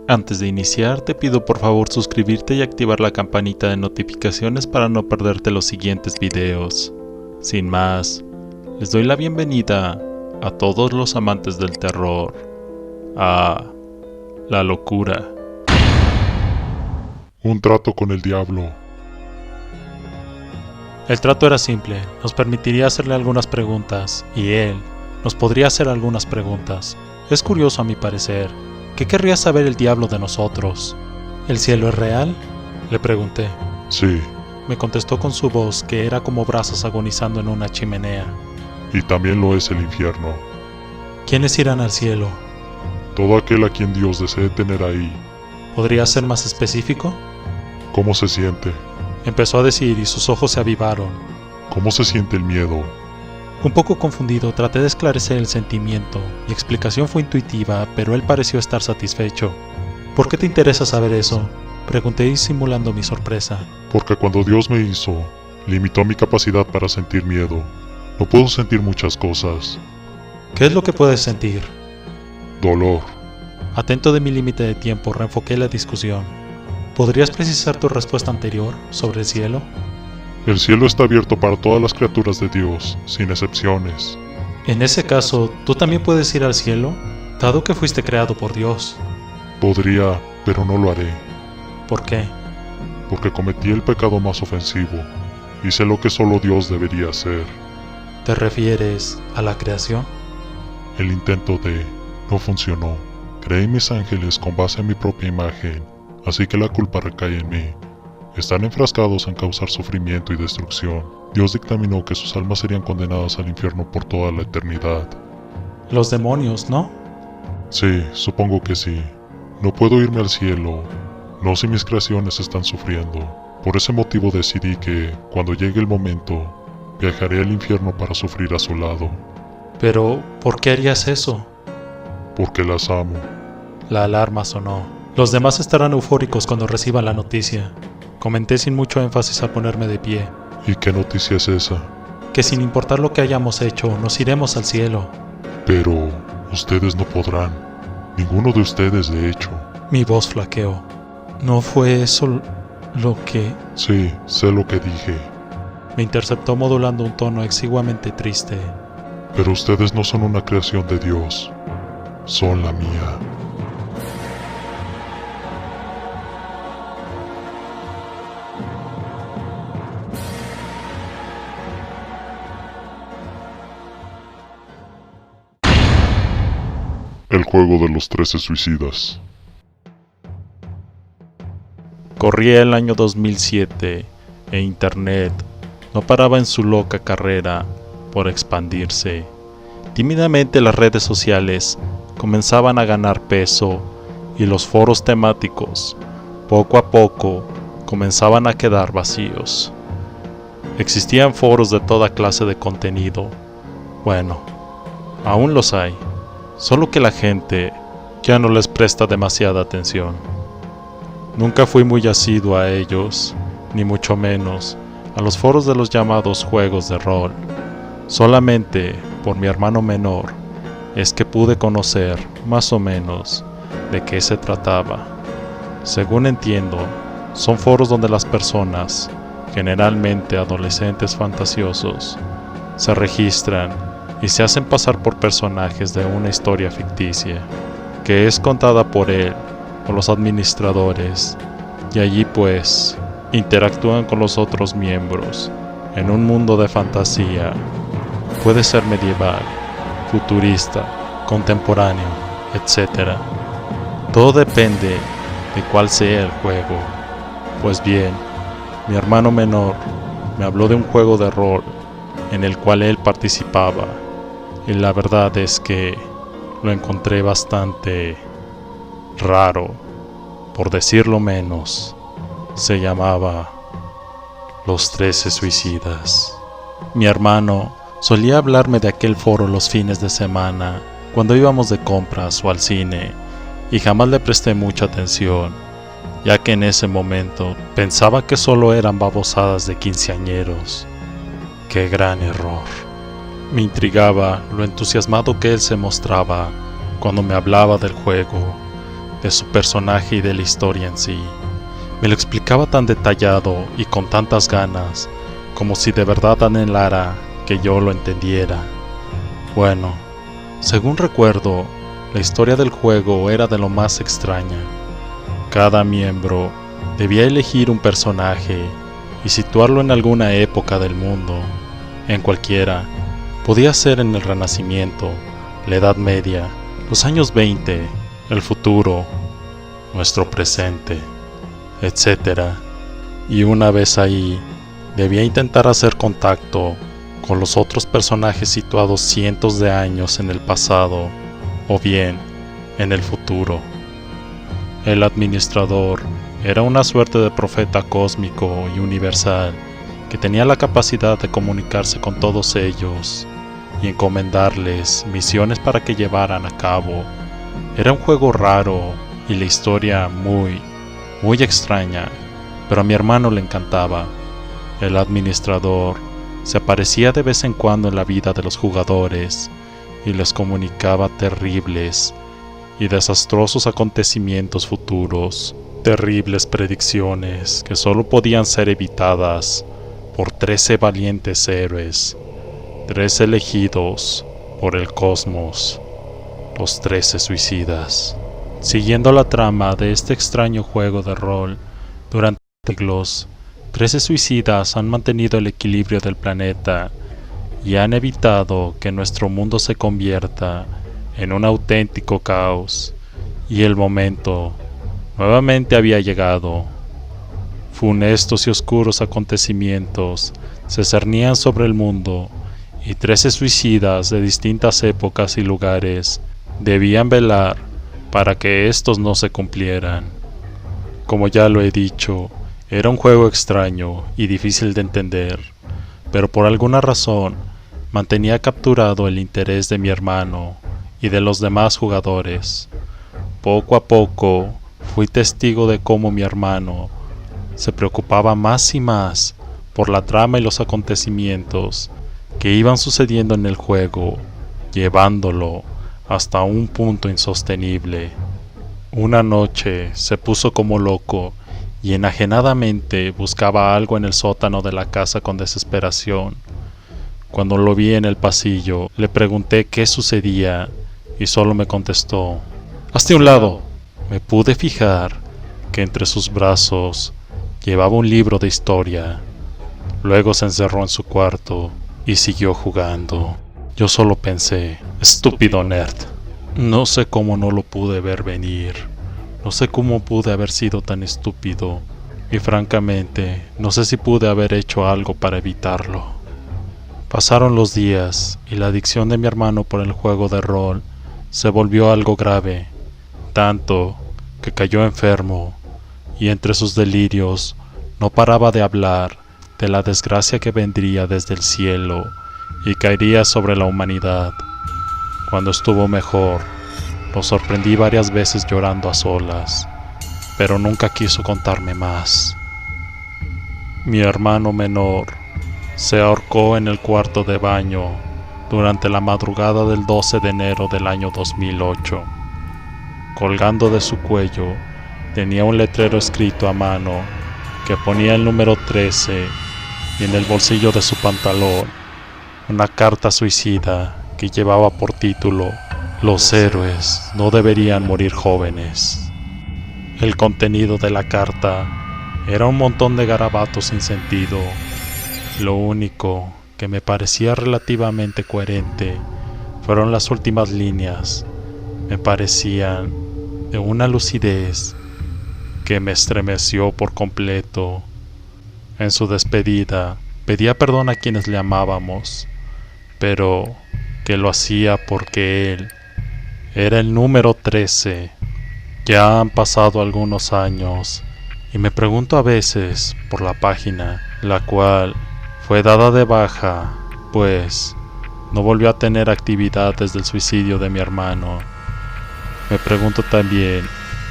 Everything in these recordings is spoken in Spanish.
Antes de iniciar, te pido por favor suscribirte y activar la campanita de notificaciones para no perderte los siguientes videos. Sin más, les doy la bienvenida a todos los amantes del terror, a la locura. Un trato con el diablo. El trato era simple, nos permitiría hacerle algunas preguntas, y él nos podría hacer algunas preguntas. Es curioso a mi parecer. ¿Qué querría saber el diablo de nosotros? ¿El cielo es real?, le pregunté. Sí, Me contestó con su voz que era como brasas agonizando en una chimenea. y también lo es el infierno. ¿Quiénes irán al cielo? Todo aquel a quien Dios desee tener ahí. ¿Podría ser más específico? ¿Cómo se siente? Empezó a decir y sus ojos se avivaron. ¿Cómo se siente el miedo? Un poco confundido, traté de esclarecer el sentimiento. Mi explicación fue intuitiva, pero él pareció estar satisfecho. ¿Por qué te interesa saber eso?, pregunté disimulando mi sorpresa. Porque cuando Dios me hizo, limitó mi capacidad para sentir miedo. No puedo sentir muchas cosas. ¿Qué es lo que puedes sentir? Dolor. Atento de mi límite de tiempo, reenfoqué la discusión. ¿Podrías precisar tu respuesta anterior sobre el cielo? El cielo está abierto para todas las criaturas de Dios, sin excepciones. En ese caso, ¿tú también puedes ir al cielo, dado que fuiste creado por Dios? Podría, pero no lo haré, ¿Por qué? porque cometí el pecado más ofensivo. Hice lo que solo Dios debería hacer. ¿Te refieres a la creación? El intento no funcionó. Creé mis ángeles con base en mi propia imagen, así que la culpa recae en mí. Están enfrascados en causar sufrimiento y destrucción. Dios dictaminó que sus almas serían condenadas al infierno por toda la eternidad. Los demonios, ¿no? Sí, supongo que sí. No puedo irme al cielo, no si mis creaciones están sufriendo. Por ese motivo decidí que, cuando llegue el momento, viajaré al infierno para sufrir a su lado. Pero, ¿por qué harías eso? Porque las amo. La alarma sonó. Los demás estarán eufóricos cuando reciban la noticia. Comenté sin mucho énfasis al ponerme de pie. ¿Y qué noticia es esa? Que sin importar lo que hayamos hecho, nos iremos al cielo. Pero ustedes no podrán. Ninguno de ustedes, de hecho. Mi voz flaqueó. ¿No fue eso lo que...? Sí, sé lo que dije. Me interceptó modulando un tono exiguamente triste. Pero ustedes no son una creación de Dios. Son la mía. El juego de los 13 suicidas. Corría el año 2007 e Internet no paraba en su loca carrera por expandirse. Tímidamente las redes sociales comenzaban a ganar peso y los foros temáticos, poco a poco, comenzaban a quedar vacíos. Existían foros de toda clase de contenido. Bueno, aún los hay, solo que la gente ya no les presta demasiada atención. Nunca fui muy asiduo a ellos, ni mucho menos a los foros de los llamados juegos de rol. Solamente por mi hermano menor es que pude conocer más o menos de qué se trataba. Según entiendo, son foros donde las personas, generalmente adolescentes fantasiosos, se registran y se hacen pasar por personajes de una historia ficticia, que es contada por él o los administradores, y allí pues interactúan con los otros miembros en un mundo de fantasía. Puede ser medieval, futurista, contemporáneo, etc. Todo depende de cuál sea el juego. Pues bien, mi hermano menor me habló de un juego de rol en el cual él participaba, y la verdad es que lo encontré bastante raro, por decirlo menos. Se llamaba Los 13 Suicidas. Mi hermano solía hablarme de aquel foro los fines de semana, cuando íbamos de compras o al cine, y jamás le presté mucha atención, ya que en ese momento pensaba que solo eran babosadas de quinceañeros. ¡Qué gran error! Me intrigaba lo entusiasmado que él se mostraba cuando me hablaba del juego, de su personaje y de la historia en sí. Me lo explicaba tan detallado y con tantas ganas, como si de verdad anhelara que yo lo entendiera. Bueno, según recuerdo, la historia del juego era de lo más extraña. Cada miembro debía elegir un personaje y situarlo en alguna época del mundo, en cualquiera. Podía ser en el Renacimiento, la Edad Media, los años 20, el futuro, nuestro presente, etc. Y una vez ahí, debía intentar hacer contacto con los otros personajes situados cientos de años en el pasado, o bien en el futuro. El administrador era una suerte de profeta cósmico y universal que tenía la capacidad de comunicarse con todos ellos y encomendarles misiones para que llevaran a cabo. Era un juego raro y la historia muy extraña, pero a mi hermano le encantaba. El administrador se aparecía de vez en cuando en la vida de los jugadores y les comunicaba terribles y desastrosos acontecimientos futuros, terribles predicciones que solo podían ser evitadas por 13 valientes héroes, 13 elegidos por el cosmos, los 13 suicidas. Siguiendo la trama de este extraño juego de rol, durante siglos, 13 suicidas han mantenido el equilibrio del planeta y han evitado que nuestro mundo se convierta en un auténtico caos, y el momento nuevamente había llegado. Funestos y oscuros acontecimientos se cernían sobre el mundo, y 13 suicidas de distintas épocas y lugares debían velar para que estos no se cumplieran. Como ya lo he dicho, era un juego extraño y difícil de entender, pero por alguna razón mantenía capturado el interés de mi hermano y de los demás jugadores. Poco a poco fui testigo de cómo mi hermano se preocupaba más y más por la trama y los acontecimientos que iban sucediendo en el juego, llevándolo hasta un punto insostenible. Una noche se puso como loco y enajenadamente buscaba algo en el sótano de la casa con desesperación. Cuando lo vi en el pasillo, le pregunté qué sucedía y solo me contestó: «Hazte a un lado». Me pude fijar que entre sus brazos llevaba un libro de historia. Luego se encerró en su cuarto y siguió jugando. Yo solo pensé: «Estúpido nerd». No sé cómo no lo pude ver venir. No sé cómo pude haber sido tan estúpido. Y francamente, no sé si pude haber hecho algo para evitarlo. Pasaron los días y la adicción de mi hermano por el juego de rol se volvió algo grave, tanto que cayó enfermo, y entre sus delirios no paraba de hablar de la desgracia que vendría desde el cielo y caería sobre la humanidad. Cuando estuvo mejor, lo sorprendí varias veces llorando a solas, pero nunca quiso contarme más. Mi hermano menor se ahorcó en el cuarto de baño durante la madrugada del 12 de enero del año 2008. Colgando de su cuello tenía un letrero escrito a mano que ponía el número 13, y en el bolsillo de su pantalón una carta suicida que llevaba por título: «Los héroes no deberían morir jóvenes». El contenido de la carta era un montón de garabatos sin sentido. Lo único que me parecía relativamente coherente fueron las últimas líneas. Me parecían de una lucidez que me estremeció por completo. En su despedida pedía perdón a quienes le amábamos, pero que lo hacía porque él era el número 13. Ya han pasado algunos años y me pregunto a veces por la página, la cual fue dada de baja, pues no volvió a tener actividad desde el suicidio de mi hermano. Me pregunto también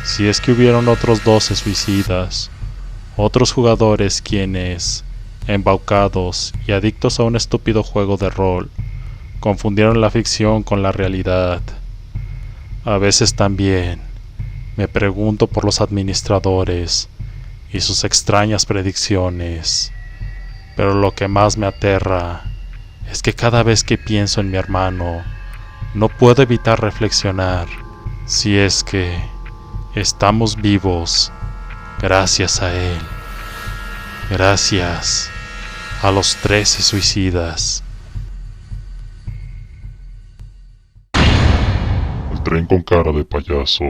si es que hubieron otros 12 suicidas, otros jugadores quienes, embaucados y adictos a un estúpido juego de rol, confundieron la ficción con la realidad. A veces también Me pregunto por los administradores y sus extrañas predicciones. Pero lo que más me aterra es que cada vez que pienso en mi hermano, no puedo evitar reflexionar si es que estamos vivos gracias a él. Gracias a los 13 suicidas. El tren con cara de payaso.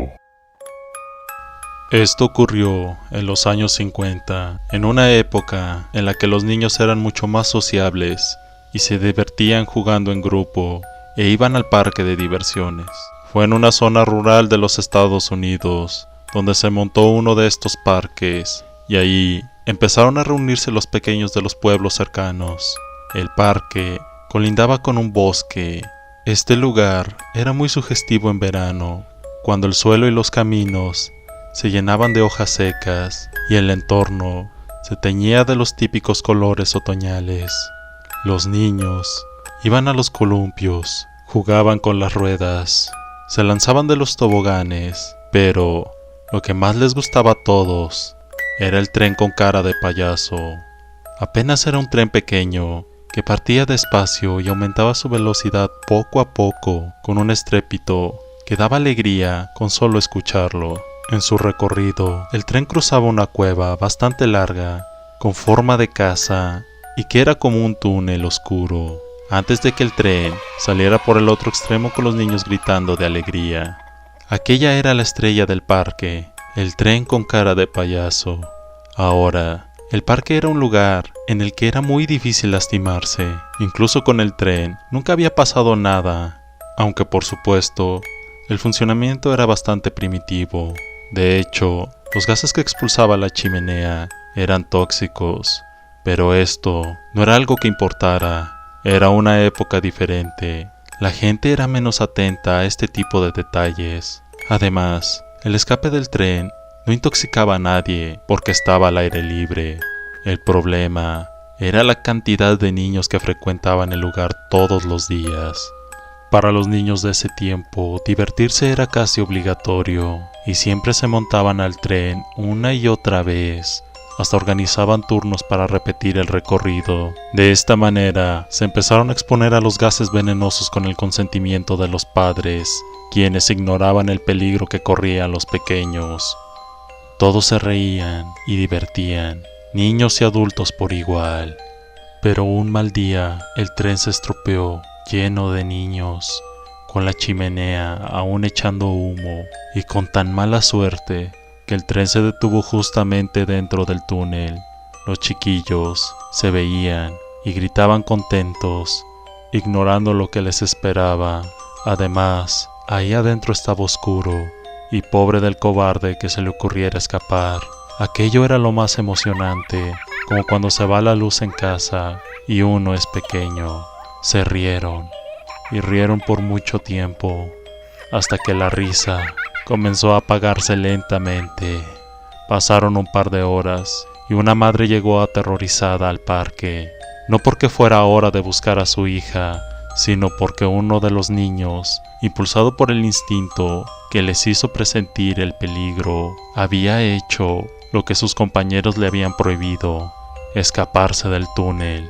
Esto ocurrió en los años 50, en una época en la que los niños eran mucho más sociables y se divertían jugando en grupo e iban al parque de diversiones. Fue en una zona rural de los Estados Unidos donde se montó uno de estos parques y ahí empezaron a reunirse los pequeños de los pueblos cercanos. El parque colindaba con un bosque. Este lugar era muy sugestivo en verano, cuando el suelo y los caminos se llenaban de hojas secas y el entorno se teñía de los típicos colores otoñales. Los niños iban a los columpios, jugaban con las ruedas, se lanzaban de los toboganes, pero lo que más les gustaba a todos era el tren con cara de payaso. Apenas era un tren pequeño que partía despacio y aumentaba su velocidad poco a poco con un estrépito que daba alegría con solo escucharlo. En su recorrido, el tren cruzaba una cueva bastante larga, con forma de casa, y que era como un túnel oscuro, antes de que el tren saliera por el otro extremo con los niños gritando de alegría. Aquella era la estrella del parque, el tren con cara de payaso. Ahora, el parque era un lugar en el que era muy difícil lastimarse. Incluso con el tren, nunca había pasado nada, aunque por supuesto, el funcionamiento era bastante primitivo. De hecho, los gases que expulsaba la chimenea eran tóxicos, pero esto no era algo que importara. Era una época diferente. La gente era menos atenta a este tipo de detalles. Además, el escape del tren no intoxicaba a nadie porque estaba al aire libre. El problema era la cantidad de niños que frecuentaban el lugar todos los días. Para los niños de ese tiempo, divertirse era casi obligatorio y siempre se montaban al tren una y otra vez, hasta organizaban turnos para repetir el recorrido. De esta manera, se empezaron a exponer a los gases venenosos con el consentimiento de los padres, quienes ignoraban el peligro que corrían los pequeños. Todos se reían y divertían, niños y adultos por igual. Pero un mal día, el tren se estropeó, lleno de niños, con la chimenea aún echando humo, y con tan mala suerte que el tren se detuvo justamente dentro del túnel. Los chiquillos se veían y gritaban contentos, ignorando lo que les esperaba. Además, ahí adentro estaba oscuro, y pobre del cobarde que se le ocurriera escapar. Aquello era lo más emocionante, como cuando se va la luz en casa y uno es pequeño. Se rieron, y rieron por mucho tiempo, hasta que la risa comenzó a apagarse lentamente. Pasaron un par de horas, y una madre llegó aterrorizada al parque, no porque fuera hora de buscar a su hija, sino porque uno de los niños, impulsado por el instinto que les hizo presentir el peligro, había hecho lo que sus compañeros le habían prohibido: escaparse del túnel.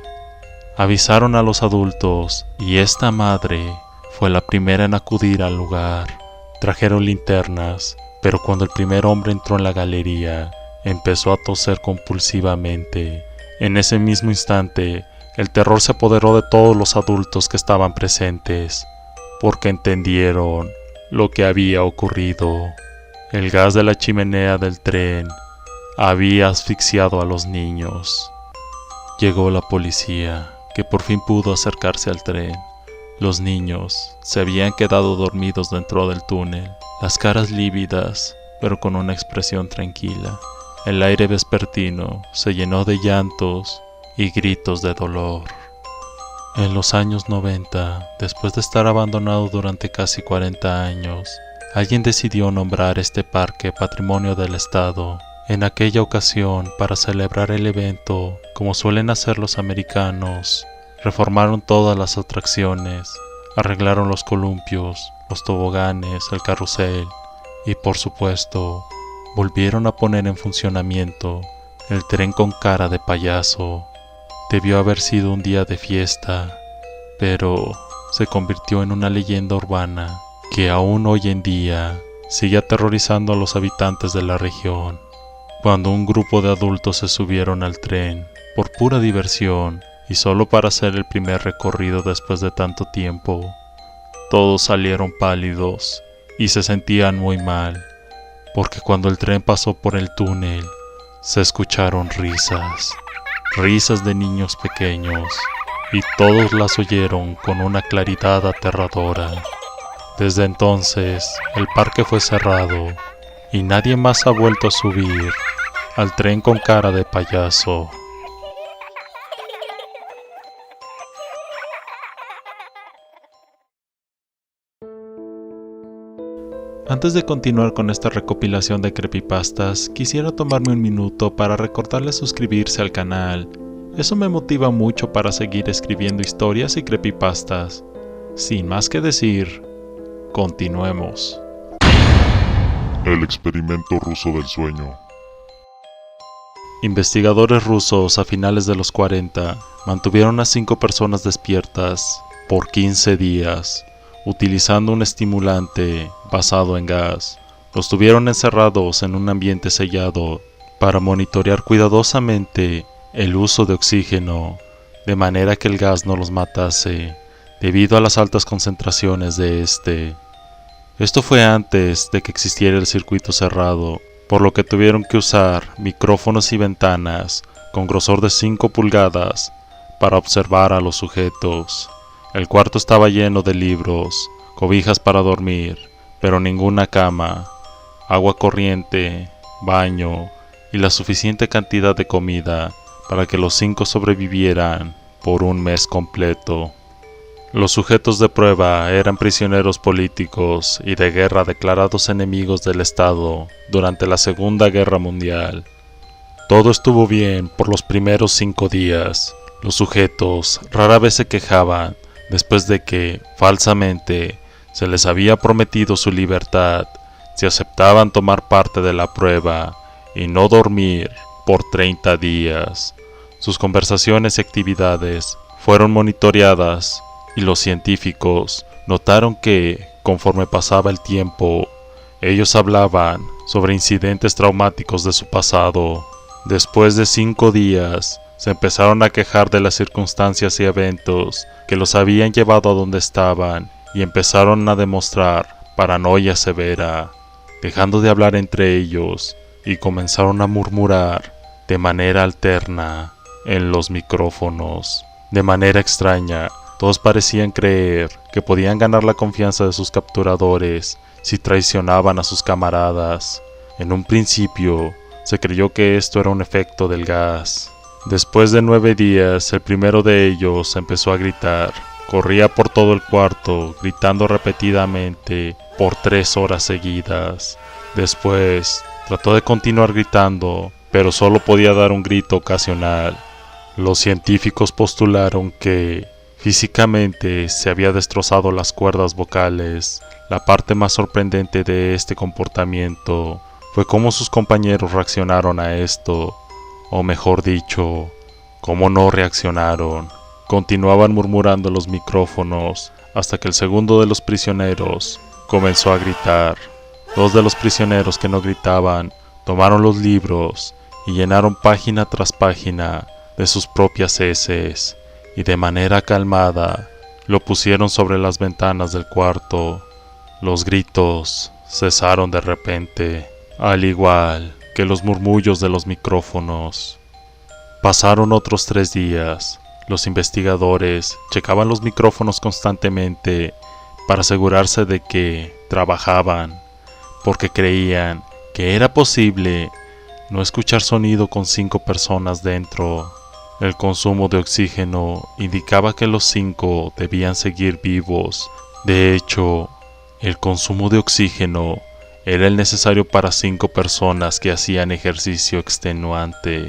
Avisaron a los adultos y esta madre fue la primera en acudir al lugar. Trajeron linternas, pero cuando el primer hombre entró en la galería, empezó a toser compulsivamente. En ese mismo instante, el terror se apoderó de todos los adultos que estaban presentes, porque entendieron lo que había ocurrido. El gas de la chimenea del tren había asfixiado a los niños. Llegó la policía, que por fin pudo acercarse al tren. Los niños se habían quedado dormidos dentro del túnel, las caras lívidas, pero con una expresión tranquila. El aire vespertino se llenó de llantos y gritos de dolor. En los años 90, después de estar abandonado durante casi 40 años, alguien decidió nombrar este parque Patrimonio del Estado. En aquella ocasión, para celebrar el evento, como suelen hacer los americanos, reformaron todas las atracciones, arreglaron los columpios, los toboganes, el carrusel, y por supuesto, volvieron a poner en funcionamiento el tren con cara de payaso. Debió haber sido un día de fiesta, pero se convirtió en una leyenda urbana que aún hoy en día sigue aterrorizando a los habitantes de la región. Cuando un grupo de adultos se subieron al tren por pura diversión y solo para hacer el primer recorrido después de tanto tiempo, todos salieron pálidos y se sentían muy mal, porque cuando el tren pasó por el túnel, se escucharon risas de niños pequeños, y todos las oyeron con una claridad aterradora. Desde entonces, el parque fue cerrado, y nadie más ha vuelto a subir al tren con cara de payaso. Antes de continuar con esta recopilación de creepypastas, quisiera tomarme un minuto para recordarles suscribirse al canal. Eso me motiva mucho para seguir escribiendo historias y creepypastas. Sin más que decir, continuemos. El experimento ruso del sueño. Investigadores rusos a finales de los 40 mantuvieron a 5 personas despiertas por 15 días, utilizando un estimulante basado en gas. Los tuvieron encerrados en un ambiente sellado para monitorear cuidadosamente el uso de oxígeno, de manera que el gas no los matase, debido a las altas concentraciones de este. Esto fue antes de que existiera el circuito cerrado, por lo que tuvieron que usar micrófonos y ventanas con grosor de 5 pulgadas para observar a los sujetos. El cuarto estaba lleno de libros, cobijas para dormir, pero ninguna cama, agua corriente, baño y la suficiente cantidad de comida para que los 5 sobrevivieran por un mes completo. Los sujetos de prueba eran prisioneros políticos y de guerra declarados enemigos del Estado durante la Segunda Guerra Mundial. Todo estuvo bien por los primeros 5 días. Los sujetos rara vez se quejaban después de que, falsamente, se les había prometido su libertad si aceptaban tomar parte de la prueba y no dormir por 30 días. Sus conversaciones y actividades fueron monitoreadas y los científicos notaron que, conforme pasaba el tiempo, ellos hablaban sobre incidentes traumáticos de su pasado. Después de 5 días, se empezaron a quejar de las circunstancias y eventos que los habían llevado a donde estaban y empezaron a demostrar paranoia severa, dejando de hablar entre ellos y comenzaron a murmurar de manera alterna en los micrófonos. De manera extraña, todos parecían creer que podían ganar la confianza de sus capturadores si traicionaban a sus camaradas. En un principio, se creyó que esto era un efecto del gas. Después de 9 días, el primero de ellos empezó a gritar. Corría por todo el cuarto, gritando repetidamente por 3 horas seguidas. Después, trató de continuar gritando, pero solo podía dar un grito ocasional. Los científicos postularon que físicamente se había destrozado las cuerdas vocales. La parte más sorprendente de este comportamiento fue cómo sus compañeros reaccionaron a esto, o mejor dicho, cómo no reaccionaron. Continuaban murmurando los micrófonos hasta que el segundo de los prisioneros comenzó a gritar. 2 de los prisioneros que no gritaban tomaron los libros y llenaron página tras página de sus propias heces, y de manera calmada lo pusieron sobre las ventanas del cuarto. Los gritos cesaron de repente, al igual que los murmullos de los micrófonos. Pasaron otros 3 días. Los investigadores checaban los micrófonos constantemente para asegurarse de que trabajaban, porque creían que era posible no escuchar sonido con 5 personas dentro. El consumo de oxígeno indicaba que los 5 debían seguir vivos. De hecho, el consumo de oxígeno era el necesario para 5 personas que hacían ejercicio extenuante.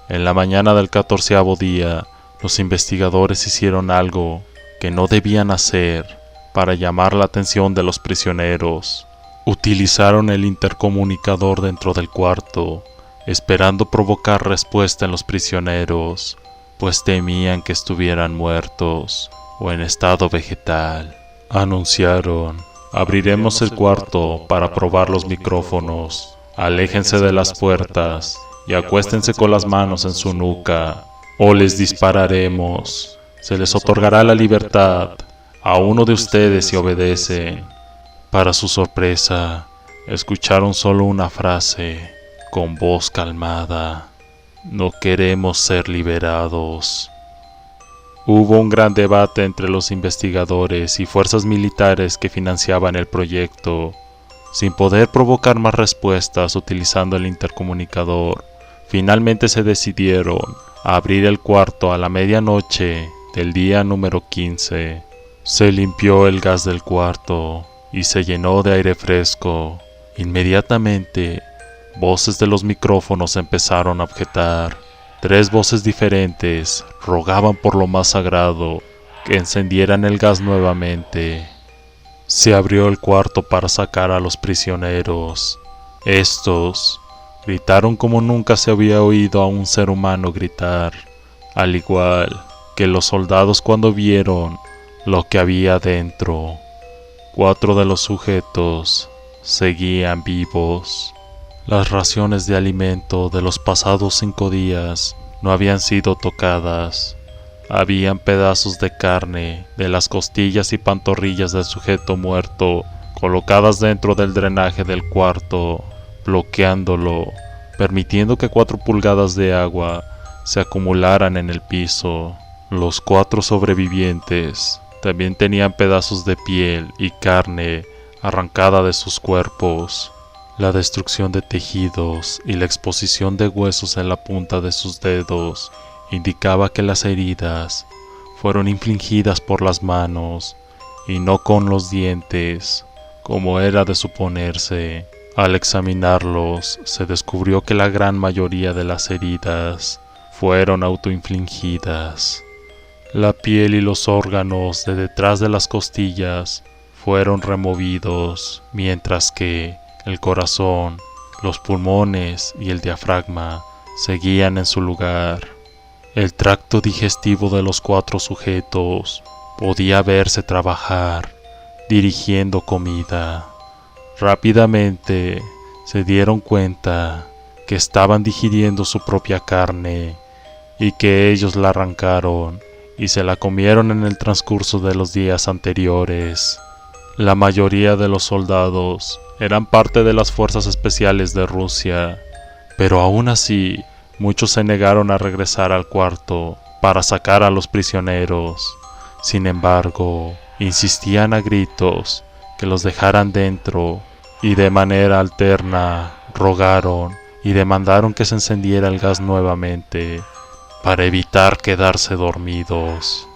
En la mañana del 14º día, los investigadores hicieron algo que no debían hacer para llamar la atención de los prisioneros. Utilizaron el intercomunicador dentro del cuarto, esperando provocar respuesta en los prisioneros, pues temían que estuvieran muertos o en estado vegetal. Anunciaron: abriremos el cuarto para probar los micrófonos. Aléjense de las puertas y acuéstense con las manos en su nuca, o les dispararemos. Se les otorgará la libertad a uno de ustedes si obedecen. Para su sorpresa, escucharon solo una frase, con voz calmada: no queremos ser liberados. Hubo un gran debate entre los investigadores y fuerzas militares que financiaban el proyecto. Sin poder provocar más respuestas utilizando el intercomunicador, finalmente se decidieron a abrir el cuarto a la medianoche del día número 15. Se limpió el gas del cuarto y se llenó de aire fresco. Inmediatamente, voces de los micrófonos empezaron a objetar. 3 voces diferentes rogaban por lo más sagrado que encendieran el gas nuevamente. Se abrió el cuarto para sacar a los prisioneros. Estos gritaron como nunca se había oído a un ser humano gritar, al igual que los soldados cuando vieron lo que había dentro. 4 de los sujetos seguían vivos. Las raciones de alimento de los pasados 5 días no habían sido tocadas. Habían pedazos de carne de las costillas y pantorrillas del sujeto muerto colocadas dentro del drenaje del cuarto, bloqueándolo, permitiendo que 4 pulgadas de agua se acumularan en el piso. Los 4 sobrevivientes también tenían pedazos de piel y carne arrancada de sus cuerpos. La destrucción de tejidos y la exposición de huesos en la punta de sus dedos indicaba que las heridas fueron infligidas por las manos y no con los dientes, como era de suponerse. Al examinarlos, se descubrió que la gran mayoría de las heridas fueron autoinfligidas. La piel y los órganos de detrás de las costillas fueron removidos, mientras que el corazón, los pulmones y el diafragma seguían en su lugar. El tracto digestivo de los 4 sujetos podía verse trabajar, dirigiendo comida. Rápidamente se dieron cuenta que estaban digiriendo su propia carne y que ellos la arrancaron y se la comieron en el transcurso de los días anteriores. La mayoría de los soldados eran parte de las fuerzas especiales de Rusia, pero aún así muchos se negaron a regresar al cuarto para sacar a los prisioneros. Sin embargo, insistían a gritos que los dejaran dentro y de manera alterna rogaron y demandaron que se encendiera el gas nuevamente para evitar quedarse dormidos.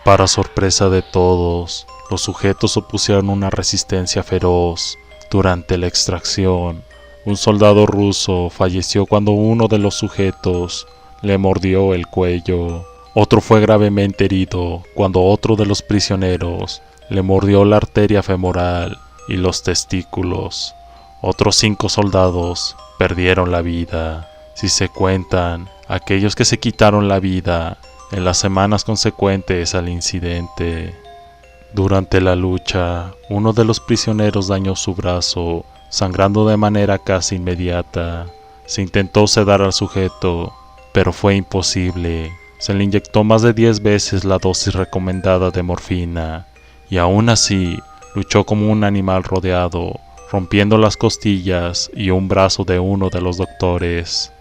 Para sorpresa de todos, los sujetos opusieron una resistencia feroz. Durante la extracción, un soldado ruso falleció cuando uno de los sujetos le mordió el cuello. Otro fue gravemente herido cuando otro de los prisioneros le mordió la arteria femoral y los testículos. Otros 5 soldados perdieron la vida, si se cuentan aquellos que se quitaron la vida en las semanas consecuentes al incidente. Durante la lucha, uno de los prisioneros dañó su brazo, sangrando de manera casi inmediata. Se intentó sedar al sujeto, pero fue imposible. Se le inyectó más de 10 veces la dosis recomendada de morfina, y aún así luchó como un animal rodeado, rompiendo las costillas y un brazo de uno de los doctores.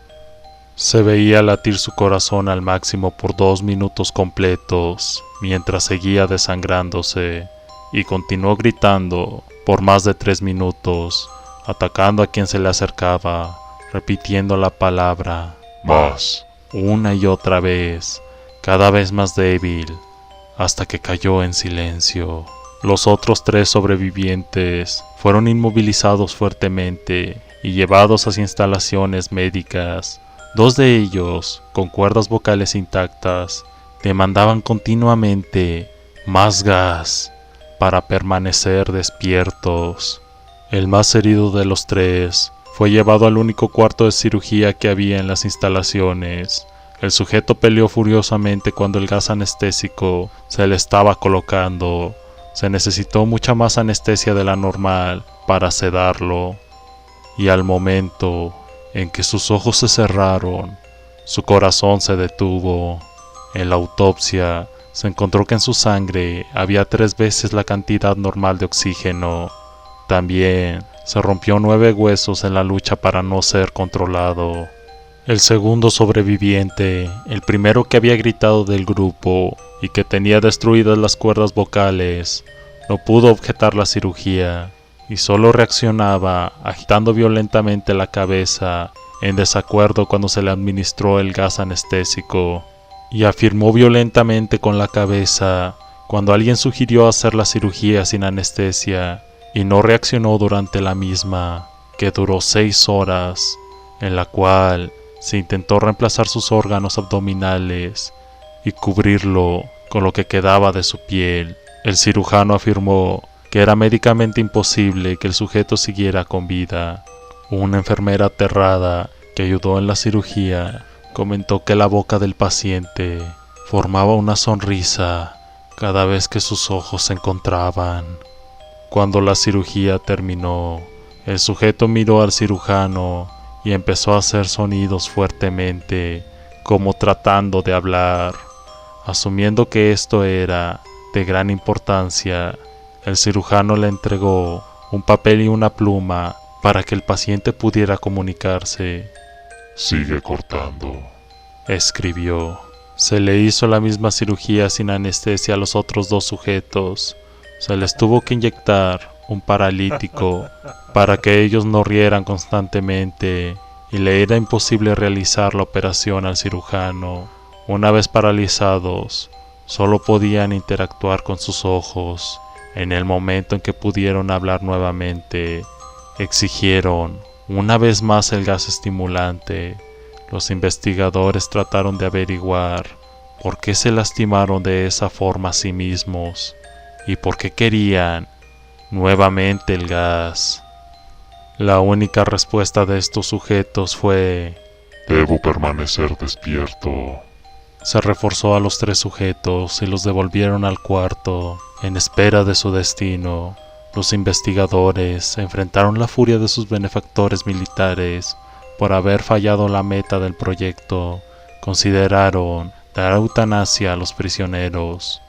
Se veía latir su corazón al máximo por 2 minutos completos, mientras seguía desangrándose, y continuó gritando por más de 3 minutos, atacando a quien se le acercaba, repitiendo la palabra Más. una y otra vez, cada vez más débil, hasta que cayó en silencio. Los otros 3 sobrevivientes fueron inmovilizados fuertemente y llevados hacia instalaciones médicas. 2 de ellos, con cuerdas vocales intactas, demandaban continuamente más gas para permanecer despiertos. El más herido de los tres fue llevado al único cuarto de cirugía que había en las instalaciones. El sujeto peleó furiosamente cuando el gas anestésico se le estaba colocando. Se necesitó mucha más anestesia de la normal para sedarlo. Y al momento en que sus ojos se cerraron, su corazón se detuvo. En la autopsia se encontró que en su sangre había 3 veces la cantidad normal de oxígeno. También se rompió 9 huesos en la lucha para no ser controlado. El segundo sobreviviente, el primero que había gritado del grupo y que tenía destruidas las cuerdas vocales, no pudo objetar la cirugía y solo reaccionaba agitando violentamente la cabeza en desacuerdo cuando se le administró el gas anestésico, y afirmó violentamente con la cabeza cuando alguien sugirió hacer la cirugía sin anestesia, y no reaccionó durante la misma, que duró 6 horas, en la cual se intentó reemplazar sus órganos abdominales y cubrirlo con lo que quedaba de su piel. El cirujano afirmó que era médicamente imposible que el sujeto siguiera con vida. Una enfermera aterrada que ayudó en la cirugía comentó que la boca del paciente formaba una sonrisa cada vez que sus ojos se encontraban. Cuando la cirugía terminó, el sujeto miró al cirujano y empezó a hacer sonidos fuertemente, como tratando de hablar. Asumiendo que esto era de gran importancia, el cirujano le entregó un papel y una pluma para que el paciente pudiera comunicarse. Sigue cortando, escribió. Se le hizo la misma cirugía sin anestesia a los otros 2 sujetos. Se les tuvo que inyectar un paralítico para que ellos no rieran constantemente, y le era imposible realizar la operación al cirujano. Una vez paralizados, solo podían interactuar con sus ojos. En el momento en que pudieron hablar nuevamente, exigieron una vez más el gas estimulante. Los investigadores trataron de averiguar por qué se lastimaron de esa forma a sí mismos y por qué querían nuevamente el gas. La única respuesta de estos sujetos fue: debo permanecer despierto. Se reforzó a los 3 sujetos y los devolvieron al cuarto en espera de su destino. Los investigadores enfrentaron la furia de sus benefactores militares por haber fallado la meta del proyecto. Consideraron dar eutanasia a los prisioneros.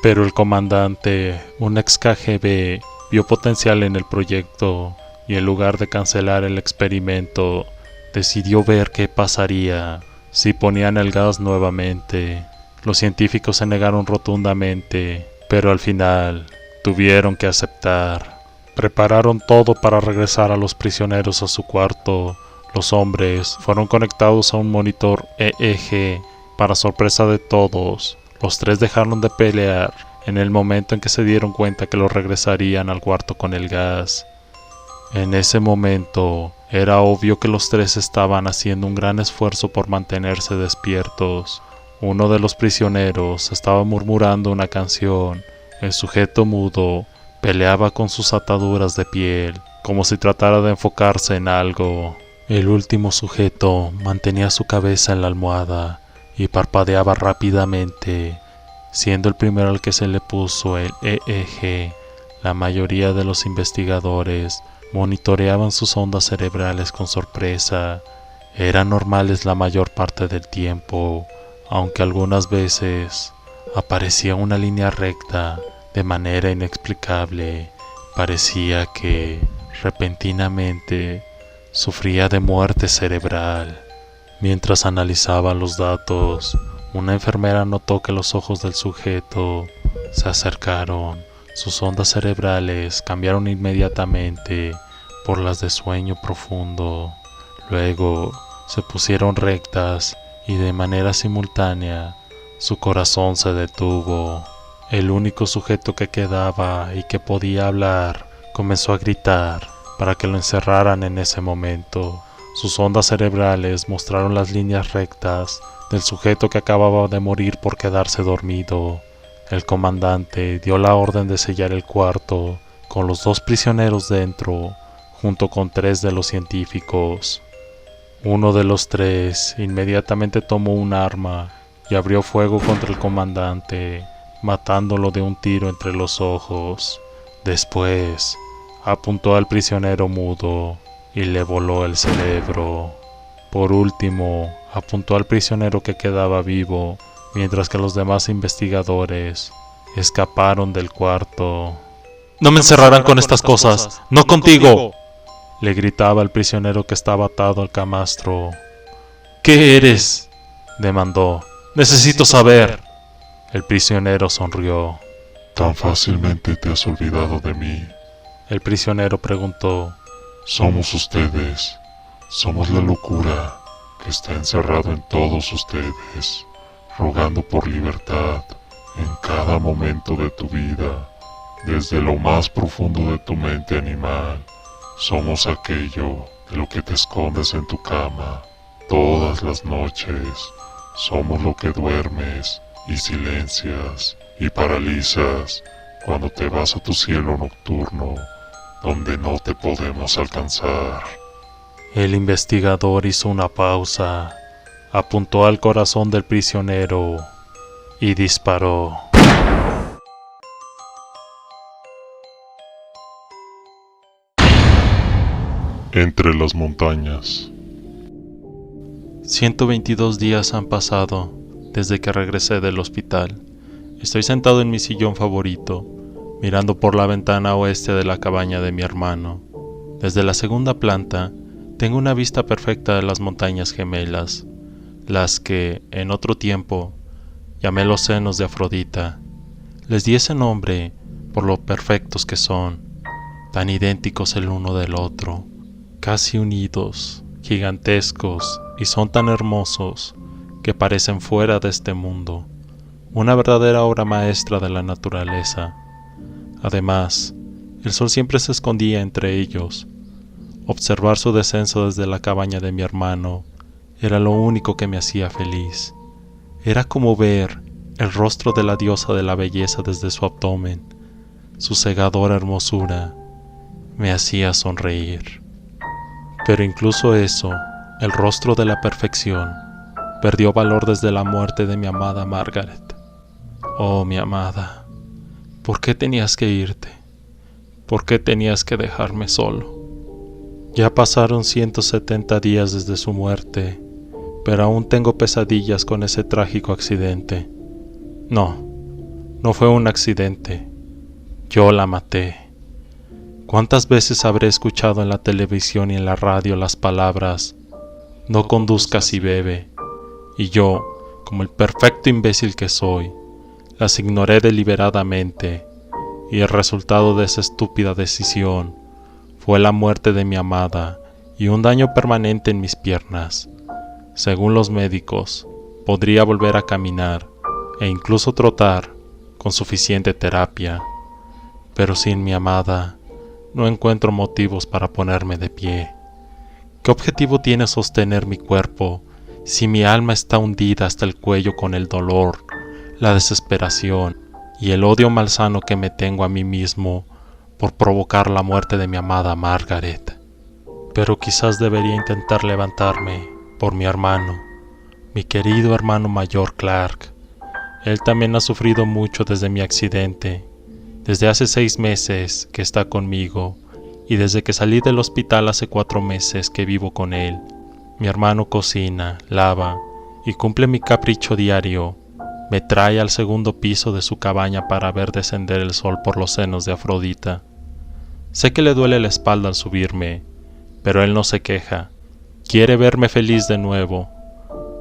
Pero el comandante, un ex KGB, vio potencial en el proyecto y en lugar de cancelar el experimento, decidió ver qué pasaría si ponían el gas nuevamente. Los científicos se negaron rotundamente, pero al final tuvieron que aceptar. Prepararon todo para regresar a los prisioneros a su cuarto. Los hombres fueron conectados a un monitor EEG. Para sorpresa de todos, los 3 dejaron de pelear en el momento en que se dieron cuenta que los regresarían al cuarto con el gas. En ese momento, era obvio que los 3 estaban haciendo un gran esfuerzo por mantenerse despiertos. Uno de los prisioneros estaba murmurando una canción. El sujeto mudo peleaba con sus ataduras de piel, como si tratara de enfocarse en algo. El último sujeto mantenía su cabeza en la almohada y parpadeaba rápidamente, siendo el primero al que se le puso el EEG. La mayoría de los investigadores monitoreaban sus ondas cerebrales con sorpresa. Eran normales la mayor parte del tiempo, aunque algunas veces aparecía una línea recta de manera inexplicable. Parecía que repentinamente sufría de muerte cerebral. Mientras analizaban los datos, una enfermera notó que los ojos del sujeto se acercaron. Sus ondas cerebrales cambiaron inmediatamente por las de sueño profundo. Luego se pusieron rectas y de manera simultánea su corazón se detuvo. El único sujeto que quedaba y que podía hablar comenzó a gritar para que lo encerraran en ese momento. Sus ondas cerebrales mostraron las líneas rectas del sujeto que acababa de morir por quedarse dormido. El comandante dio la orden de sellar el cuarto con los 2 prisioneros dentro, junto con 3 de los científicos. Uno de los 3 inmediatamente tomó un arma y abrió fuego contra el comandante, matándolo de un tiro entre los ojos. Después, apuntó al prisionero mudo y le voló el cerebro. Por último, apuntó al prisionero que quedaba vivo, mientras que los demás investigadores escaparon del cuarto. No me encerrarán con estas cosas, no contigo, le gritaba el prisionero que estaba atado al camastro. ¿Qué eres?, demandó. Necesito saber. El prisionero sonrió. ¿Tan fácilmente te has olvidado de mí? El prisionero preguntó. Somos ustedes. Somos la locura que está encerrado en todos ustedes, rogando por libertad en cada momento de tu vida, desde lo más profundo de tu mente animal. Somos aquello de lo que te escondes en tu cama todas las noches. Somos lo que duermes y silencias y paralizas cuando te vas a tu cielo nocturno, donde no te podemos alcanzar. El investigador hizo una pausa, apuntó al corazón del prisionero y disparó. Entre las montañas. 122 días han pasado desde que regresé del hospital. Estoy sentado en mi sillón favorito, mirando por la ventana oeste de la cabaña de mi hermano. Desde la segunda planta, tengo una vista perfecta de las montañas gemelas, las que, en otro tiempo, llamé los senos de Afrodita. Les di ese nombre por lo perfectos que son, tan idénticos el uno del otro, casi unidos, gigantescos, y son tan hermosos que parecen fuera de este mundo, una verdadera obra maestra de la naturaleza. Además, el sol siempre se escondía entre ellos. Observar su descenso desde la cabaña de mi hermano era lo único que me hacía feliz. Era como ver el rostro de la diosa de la belleza desde su abdomen. Su cegadora hermosura me hacía sonreír. Pero incluso eso, el rostro de la perfección, perdió valor desde la muerte de mi amada Margaret. Oh, mi amada, ¿por qué tenías que irte? ¿Por qué tenías que dejarme solo? Ya pasaron 170 días desde su muerte, pero aún tengo pesadillas con ese trágico accidente. No fue un accidente. Yo la maté. ¿Cuántas veces habré escuchado en la televisión y en la radio las palabras «No conduzcas y bebe»? Y yo, como el perfecto imbécil que soy, las ignoré deliberadamente, y el resultado de esa estúpida decisión fue la muerte de mi amada y un daño permanente en mis piernas. Según los médicos, podría volver a caminar e incluso trotar con suficiente terapia, pero sin mi amada no encuentro motivos para ponerme de pie. ¿Qué objetivo tiene sostener mi cuerpo si mi alma está hundida hasta el cuello con el dolor, la desesperación y el odio malsano que me tengo a mí mismo por provocar la muerte de mi amada Margaret? Pero quizás debería intentar levantarme por mi hermano, mi querido hermano mayor Clark. Él también ha sufrido mucho desde mi accidente, desde hace 6 meses que está conmigo y desde que salí del hospital hace 4 meses que vivo con él. Mi hermano cocina, lava y cumple mi capricho diario. Me trae al segundo piso de su cabaña para ver descender el sol por los senos de Afrodita. Sé que le duele la espalda al subirme, pero él no se queja. Quiere verme feliz de nuevo,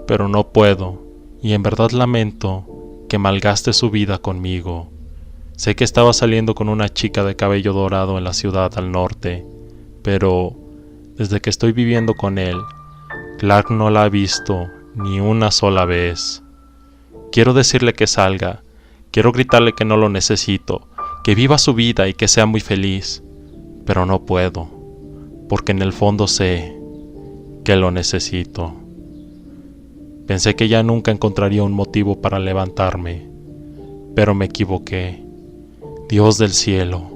pero no puedo, y en verdad lamento que malgaste su vida conmigo. Sé que estaba saliendo con una chica de cabello dorado en la ciudad al norte, pero desde que estoy viviendo con él, Clark no la ha visto ni una sola vez. Quiero decirle que salga, quiero gritarle que no lo necesito, que viva su vida y que sea muy feliz, pero no puedo, porque en el fondo sé que lo necesito. Pensé que ya nunca encontraría un motivo para levantarme, pero me equivoqué. Dios del cielo,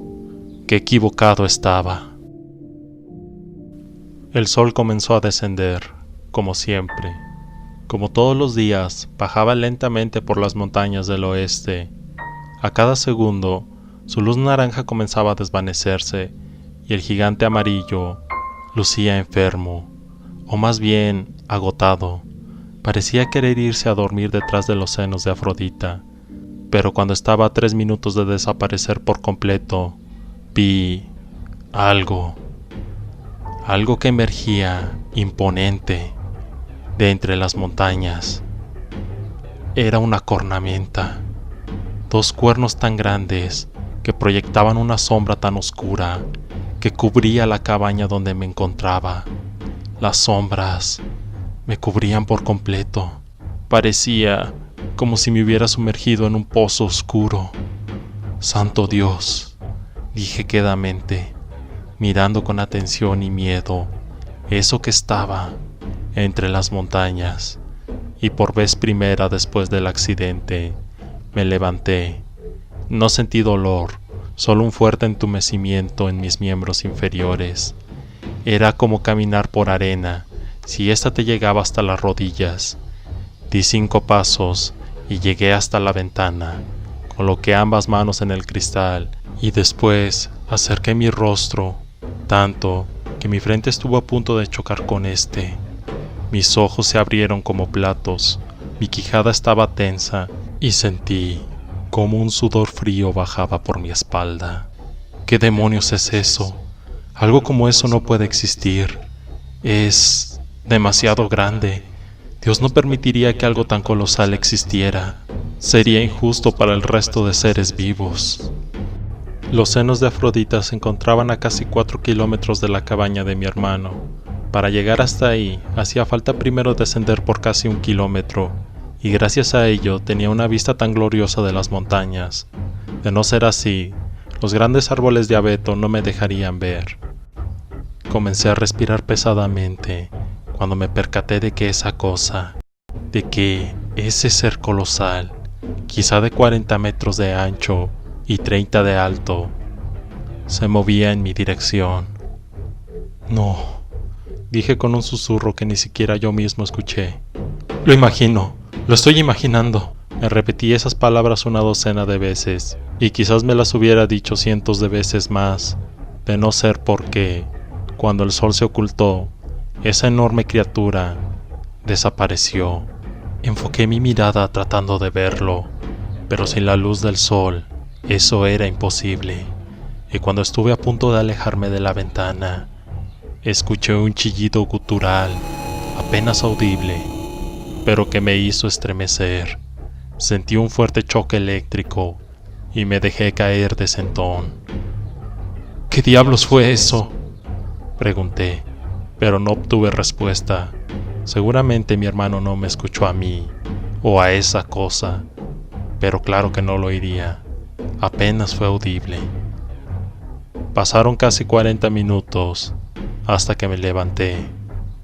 qué equivocado estaba. El sol comenzó a descender, como siempre. Como todos los días, bajaba lentamente por las montañas del oeste. A cada segundo, su luz naranja comenzaba a desvanecerse y el gigante amarillo lucía enfermo, o más bien agotado. Parecía querer irse a dormir detrás de los senos de Afrodita, pero cuando estaba a 3 minutos de desaparecer por completo, vi algo que emergía imponente de entre las montañas. Era una cornamenta, 2 cuernos tan grandes que proyectaban una sombra tan oscura que cubría la cabaña donde me encontraba. Las sombras me cubrían por completo. Parecía como si me hubiera sumergido en un pozo oscuro. Santo Dios, dije quedamente, mirando con atención y miedo eso que estaba entre las montañas, y por vez primera después del accidente, me levanté. No sentí dolor, solo un fuerte entumecimiento en mis miembros inferiores. Era como caminar por arena, si ésta te llegaba hasta las rodillas. Di 5 pasos y llegué hasta la ventana. Coloqué ambas manos en el cristal y después acerqué mi rostro, tanto que mi frente estuvo a punto de chocar con este. Mis ojos se abrieron como platos, mi quijada estaba tensa y sentí como un sudor frío bajaba por mi espalda. ¿Qué demonios es eso? Algo como eso no puede existir. Es demasiado grande. Dios no permitiría que algo tan colosal existiera. Sería injusto para el resto de seres vivos. Los senos de Afrodita se encontraban a casi 4 kilómetros de la cabaña de mi hermano. Para llegar hasta ahí, hacía falta primero descender por casi 1 kilómetro, y gracias a ello tenía una vista tan gloriosa de las montañas. De no ser así, los grandes árboles de abeto no me dejarían ver. Comencé a respirar pesadamente cuando me percaté de que ese ser colosal, quizá de 40 metros de ancho y 30 de alto, se movía en mi dirección. No, dije con un susurro que ni siquiera yo mismo escuché. Lo imagino, lo estoy imaginando. Me repetí esas palabras una docena de veces, y quizás me las hubiera dicho cientos de veces más, de no ser porque, cuando el sol se ocultó, esa enorme criatura desapareció. Enfoqué mi mirada tratando de verlo, pero sin la luz del sol, eso era imposible. Y cuando estuve a punto de alejarme de la ventana, escuché un chillido gutural, apenas audible, pero que me hizo estremecer. Sentí un fuerte choque eléctrico y me dejé caer de sentón. ¿Qué diablos fue eso?, pregunté, pero no obtuve respuesta. Seguramente mi hermano no me escuchó a mí o a esa cosa, pero claro que no lo oiría. Apenas fue audible. Pasaron casi 40 minutos hasta que me levanté.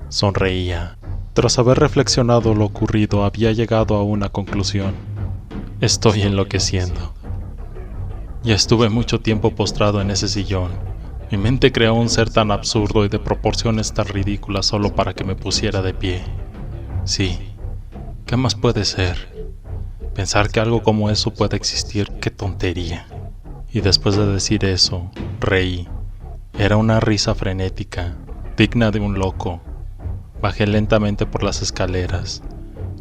Sonreía. Tras haber reflexionado lo ocurrido, había llegado a una conclusión. Estoy enloqueciendo. Ya estuve mucho tiempo postrado en ese sillón. Mi mente creó un ser tan absurdo y de proporciones tan ridículas solo para que me pusiera de pie. Sí, ¿qué más puede ser? Pensar que algo como eso puede existir, qué tontería. Y después de decir eso, reí. Era una risa frenética, digna de un loco. Bajé lentamente por las escaleras.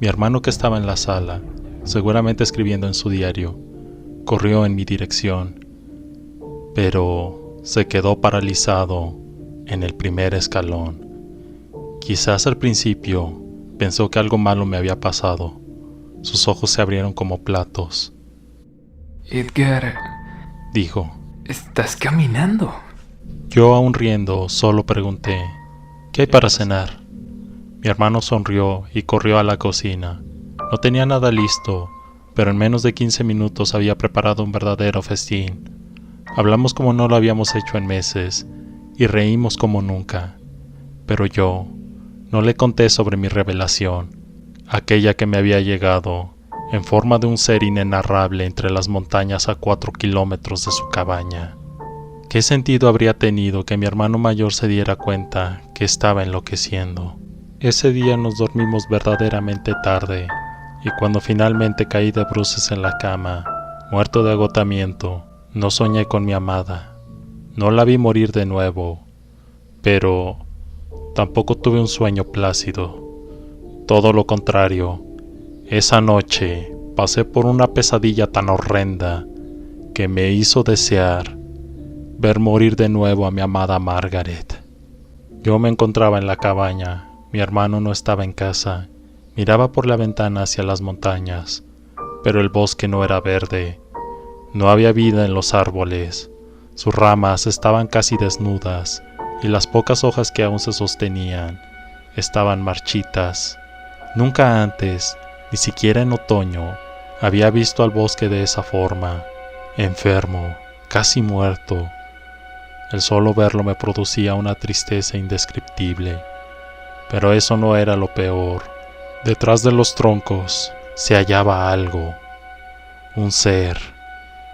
Mi hermano, que estaba en la sala, seguramente escribiendo en su diario, corrió en mi dirección, pero se quedó paralizado en el primer escalón. Quizás al principio pensó que algo malo me había pasado. Sus ojos se abrieron como platos. Edgar, Dijo. ¿estás caminando? Yo, aún riendo, solo pregunté, ¿qué hay para cenar? Mi hermano sonrió y corrió a la cocina. No tenía nada listo, pero en menos de 15 minutos había preparado un verdadero festín. Hablamos como no lo habíamos hecho en meses, y reímos como nunca. Pero yo no le conté sobre mi revelación, aquella que me había llegado en forma de un ser inenarrable entre las montañas a 4 kilómetros de su cabaña. ¿Qué sentido habría tenido que mi hermano mayor se diera cuenta que estaba enloqueciendo? Ese día nos dormimos verdaderamente tarde, y cuando finalmente caí de bruces en la cama, muerto de agotamiento, no soñé con mi amada. No la vi morir de nuevo, pero tampoco tuve un sueño plácido. Todo lo contrario, esa noche pasé por una pesadilla tan horrenda que me hizo desear ver morir de nuevo a mi amada Margaret. Yo me encontraba en la cabaña, mi hermano no estaba en casa, miraba por la ventana hacia las montañas, pero el bosque no era verde, no había vida en los árboles, sus ramas estaban casi desnudas y las pocas hojas que aún se sostenían estaban marchitas. Nunca antes, ni siquiera en otoño, había visto al bosque de esa forma, enfermo, casi muerto. El solo verlo me producía una tristeza indescriptible. Pero eso no era lo peor. Detrás de los troncos se hallaba algo, un ser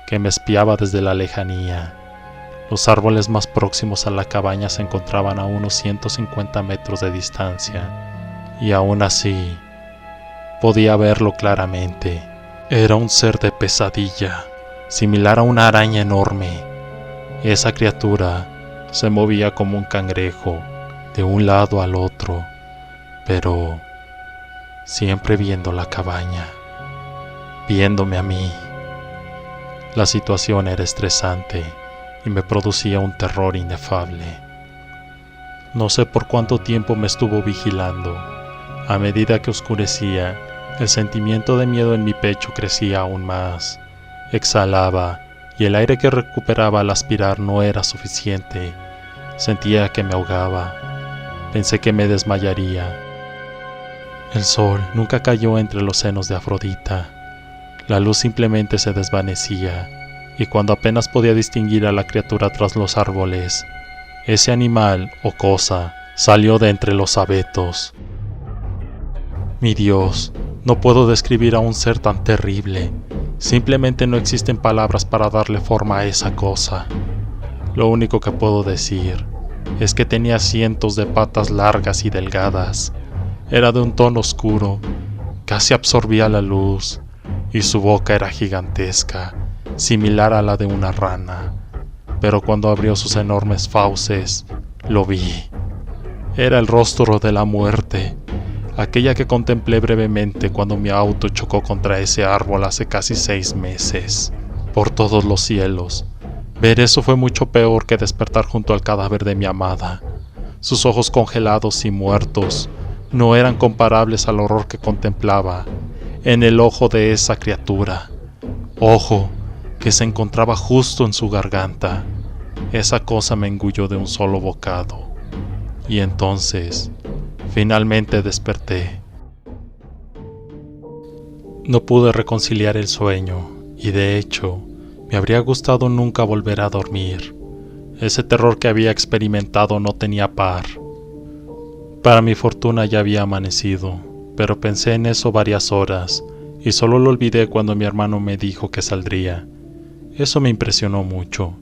que me espiaba desde la lejanía. Los árboles más próximos a la cabaña se encontraban a unos 150 metros de distancia, y aún así podía verlo claramente. Era un ser de pesadilla, similar a una araña enorme. Esa criatura se movía como un cangrejo, de un lado al otro, pero siempre viendo la cabaña, viéndome a mí. La situación era estresante y me producía un terror inefable. No sé por cuánto tiempo me estuvo vigilando. A medida que oscurecía, el sentimiento de miedo en mi pecho crecía aún más. Exhalaba, y el aire que recuperaba al aspirar no era suficiente. Sentía que me ahogaba. Pensé que me desmayaría. El sol nunca cayó entre los senos de Afrodita. La luz simplemente se desvanecía, y cuando apenas podía distinguir a la criatura tras los árboles, ese animal o cosa salió de entre los abetos. Mi Dios, no puedo describir a un ser tan terrible. Simplemente no existen palabras para darle forma a esa cosa. Lo único que puedo decir es que tenía cientos de patas largas y delgadas. Era de un tono oscuro, casi absorbía la luz, y su boca era gigantesca, similar a la de una rana. Pero cuando abrió sus enormes fauces, lo vi. Era el rostro de la muerte, aquella que contemplé brevemente cuando mi auto chocó contra ese árbol hace casi 6 meses. Por todos los cielos, ver eso fue mucho peor que despertar junto al cadáver de mi amada. Sus ojos congelados y muertos no eran comparables al horror que contemplaba en el ojo de esa criatura. Ojo que se encontraba justo en su garganta. Esa cosa me engulló de un solo bocado. Y entonces finalmente desperté. No pude reconciliar el sueño, y de hecho, me habría gustado nunca volver a dormir. Ese terror que había experimentado no tenía par. Para mi fortuna ya había amanecido, pero pensé en eso varias horas, y solo lo olvidé cuando mi hermano me dijo que saldría. Eso me impresionó mucho.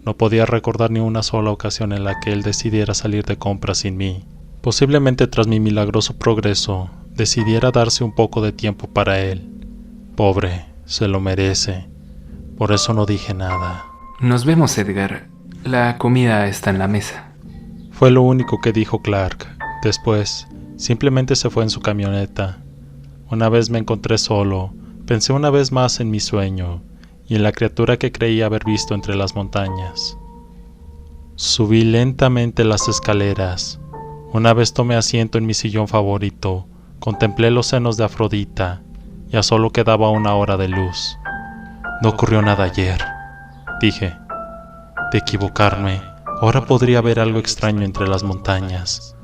No podía recordar ni una sola ocasión en la que él decidiera salir de compras sin mí. Posiblemente tras mi milagroso progreso, decidiera darse un poco de tiempo para él. Pobre, se lo merece. Por eso no dije nada. Nos vemos, Edgar. La comida está en la mesa. Fue lo único que dijo Clark. Después, simplemente se fue en su camioneta. Una vez me encontré solo, pensé una vez más en mi sueño y en la criatura que creía haber visto entre las montañas. Subí lentamente las escaleras. Una vez tomé asiento en mi sillón favorito, contemplé los senos de Afrodita. Ya solo quedaba 1 hora de luz. No ocurrió nada ayer, dije. De equivocarme, ahora podría haber algo extraño entre las montañas.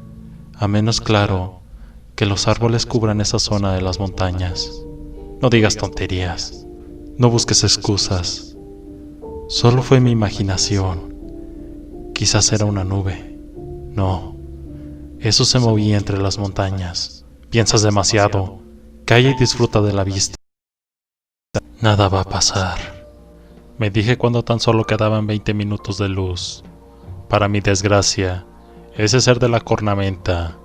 A menos claro que los árboles cubran esa zona de las montañas. No digas tonterías. No busques excusas. Solo fue mi imaginación. Quizás era una nube. No. Eso se movía entre las montañas. Piensas demasiado. Calla y disfruta de la vista. Nada va a pasar. me dije cuando tan solo quedaban 20 minutos de luz. Para mi desgracia, ese ser de la cornamenta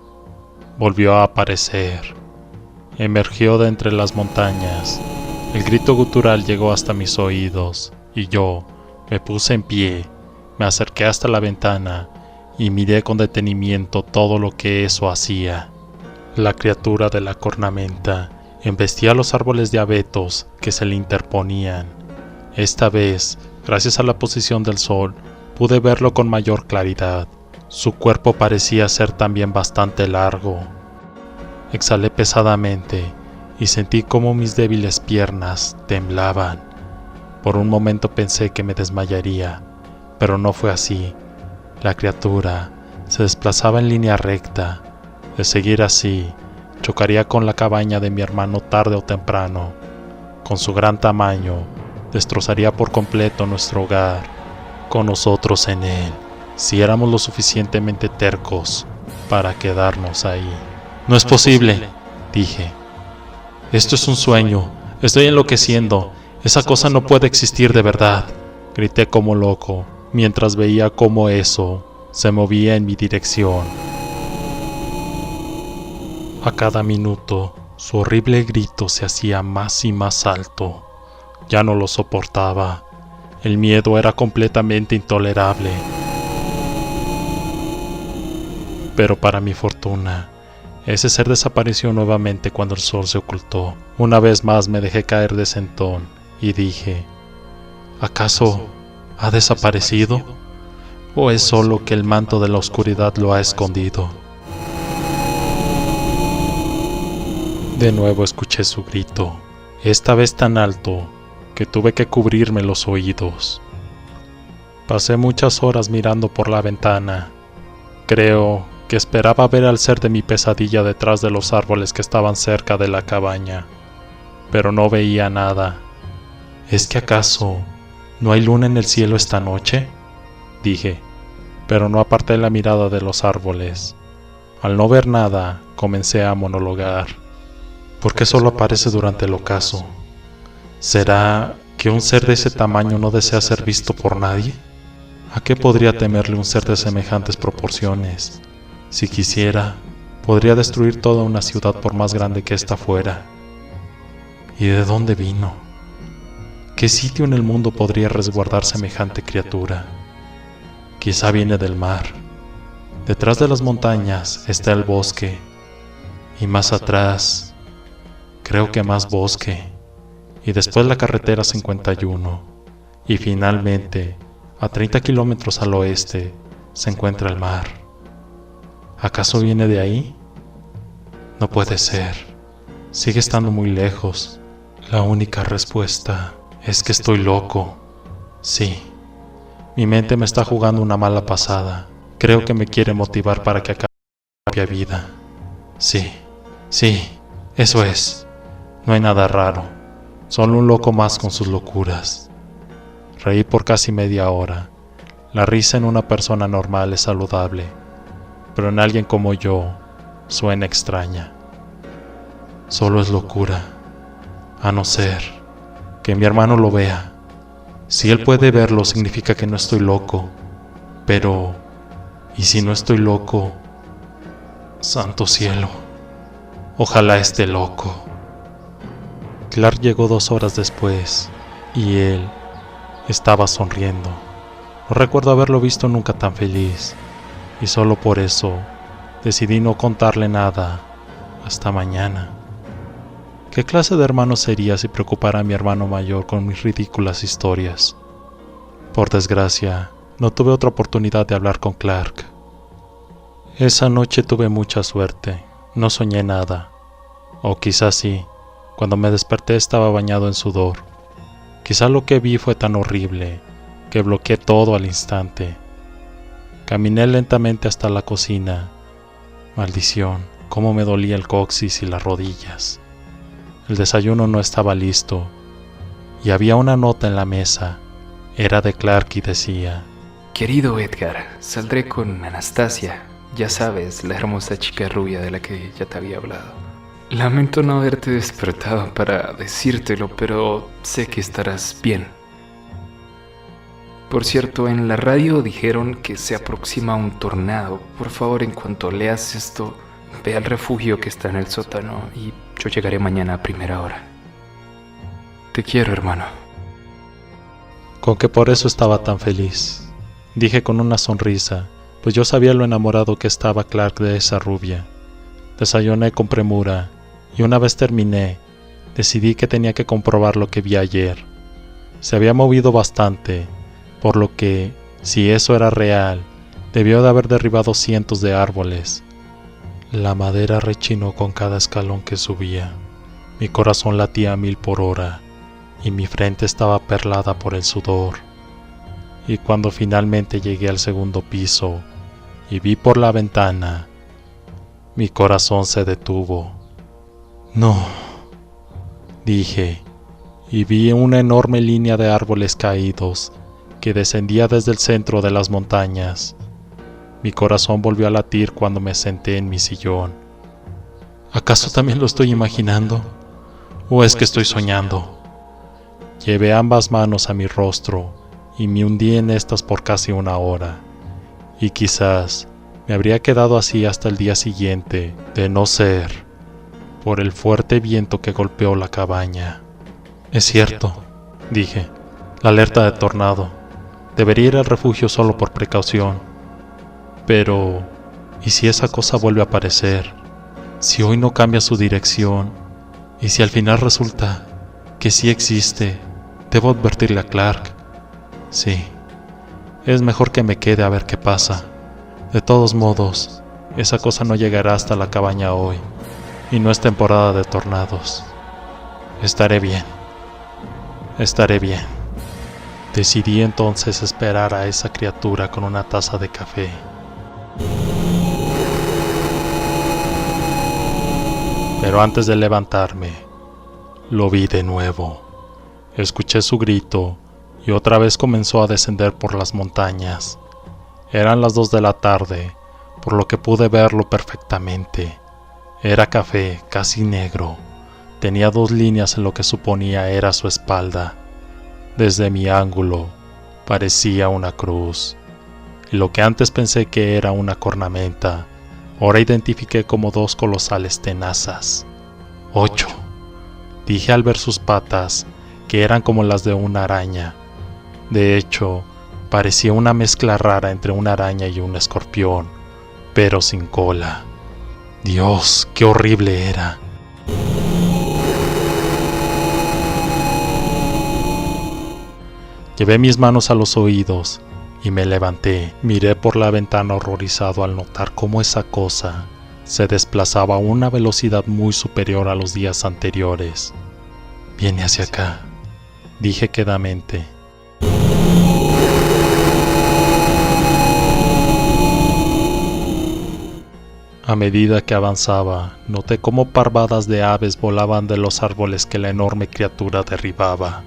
volvió a aparecer. Emergió de entre las montañas. El grito gutural llegó hasta mis oídos, y yo me puse en pie, me acerqué hasta la ventana y miré con detenimiento todo lo que eso hacía. La criatura de la cornamenta embestía los árboles de abetos que se le interponían. Esta vez, gracias a la posición del sol, pude verlo con mayor claridad. Su cuerpo parecía ser también bastante largo. Exhalé pesadamente y sentí como mis débiles piernas temblaban. Por un momento pensé que me desmayaría, pero no fue así. La criatura se desplazaba en línea recta. De seguir así, chocaría con la cabaña de mi hermano tarde o temprano. Con su gran tamaño, destrozaría por completo nuestro hogar, con nosotros en él, si éramos lo suficientemente tercos para quedarnos ahí. No es posible, Dije. esto es un sueño, estoy enloqueciendo, esa cosa no puede existir de verdad. Grité como loco, mientras veía cómo eso se movía en mi dirección. A cada minuto, su horrible grito se hacía más y más alto. Ya no lo soportaba. El miedo era completamente intolerable. Pero para mi fortuna, ese ser desapareció nuevamente cuando el sol se ocultó. Una vez más me dejé caer de sentón y dije, ¿acaso ha desaparecido? ¿O es solo que el manto de la oscuridad lo ha escondido? De nuevo escuché su grito, esta vez tan alto que tuve que cubrirme los oídos. Pasé muchas horas mirando por la ventana. Creo que esperaba ver al ser de mi pesadilla detrás de los árboles que estaban cerca de la cabaña, pero no veía nada. ¿Es que acaso no hay luna en el cielo esta noche?, dije, pero no aparté la mirada de los árboles. Al no ver nada, comencé a monologar. ¿Por qué solo aparece durante el ocaso? ¿Será que un ser de ese tamaño no desea ser visto por nadie? ¿A qué podría temerle un ser de semejantes proporciones? Si quisiera, podría destruir toda una ciudad por más grande que ésta fuera. ¿Y de dónde vino? ¿Qué sitio en el mundo podría resguardar semejante criatura? Quizá viene del mar. Detrás de las montañas está el bosque, y más atrás, creo que más bosque, y después la carretera 51, y finalmente, a 30 kilómetros al oeste, se encuentra el mar. ¿Acaso viene de ahí? No puede ser. Sigue estando muy lejos. La única respuesta es que estoy loco. Sí, mi mente me está jugando una mala pasada. Creo que me quiere motivar para que acabe mi propia vida. Sí, eso es. No hay nada raro. Solo un loco más con sus locuras. Reí por casi media hora. La risa en una persona normal es saludable, pero en alguien como yo suena extraña. Solo es locura, a no ser que mi hermano lo vea. Si él puede verlo, significa que no estoy loco. Pero, ¿y si no estoy loco? Santo cielo, ojalá esté loco. Clark llegó 2 horas después, y él estaba sonriendo. No recuerdo haberlo visto nunca tan feliz, y solo por eso decidí no contarle nada hasta mañana. ¿Qué clase de hermano sería si preocupara a mi hermano mayor con mis ridículas historias? Por desgracia, no tuve otra oportunidad de hablar con Clark. Esa noche tuve mucha suerte, no soñé nada, o quizás sí. Cuando me desperté estaba bañado en sudor. Quizá lo que vi fue tan horrible que bloqueé todo al instante. Caminé lentamente hasta la cocina. Maldición, cómo me dolía el coxis y las rodillas. El desayuno no estaba listo, y había una nota en la mesa. Era de Clark y decía: Querido Edgar, saldré con Anastasia, ya sabes, la hermosa chica rubia de la que ya te había hablado. Lamento no haberte despertado para decírtelo, pero sé que estarás bien. Por cierto, en la radio dijeron que se aproxima un tornado. Por favor, en cuanto leas esto, ve al refugio que está en el sótano y yo llegaré mañana a primera hora. Te quiero, hermano. Con que por eso estaba tan feliz, dije con una sonrisa, pues yo sabía lo enamorado que estaba Clark de esa rubia. Desayuné con premura y una vez terminé, decidí que tenía que comprobar lo que vi ayer. Se había movido bastante, por lo que, si eso era real, debió de haber derribado cientos de árboles. La madera rechinó con cada escalón que subía. Mi corazón latía a 1000 por hora y mi frente estaba perlada por el sudor. Y cuando finalmente llegué al segundo piso y vi por la ventana, mi corazón se detuvo. No, dije, y vi una enorme línea de árboles caídos que descendía desde el centro de las montañas. Mi corazón volvió a latir cuando me senté en mi sillón. ¿Acaso también lo estoy imaginando? ¿O es que estoy soñando? Llevé ambas manos a mi rostro y me hundí en estas por casi una hora. Y quizás me habría quedado así hasta el día siguiente, de no ser por el fuerte viento que golpeó la cabaña. Es cierto, dije, la alerta de tornado. Debería ir al refugio solo por precaución. Pero, ¿y si esa cosa vuelve a aparecer? Si hoy no cambia su dirección, y si al final resulta que sí existe, debo advertirle a Clark. Sí, es mejor que me quede a ver qué pasa. De todos modos, esa cosa no llegará hasta la cabaña hoy, y no es temporada de tornados. Estaré bien. Estaré bien. Decidí entonces esperar a esa criatura con una taza de café. Pero antes de levantarme, lo vi de nuevo. Escuché su grito y otra vez comenzó a descender por las montañas. Eran las 2 de la tarde, por lo que pude verlo perfectamente. Era café, casi negro. Tenía 2 líneas en lo que suponía era su espalda. Desde mi ángulo, parecía una cruz. Y lo que antes pensé que era una cornamenta, ahora identifiqué como 2 colosales tenazas. 8. Dije al ver sus patas, que eran como las de una araña. De hecho, parecía una mezcla rara entre una araña y un escorpión, pero sin cola. Dios, qué horrible era. Llevé mis manos a los oídos y me levanté. Miré por la ventana horrorizado al notar cómo esa cosa se desplazaba a una velocidad muy superior a los días anteriores. Viene hacia acá, dije quedamente. A medida que avanzaba, noté cómo parvadas de aves volaban de los árboles que la enorme criatura derribaba.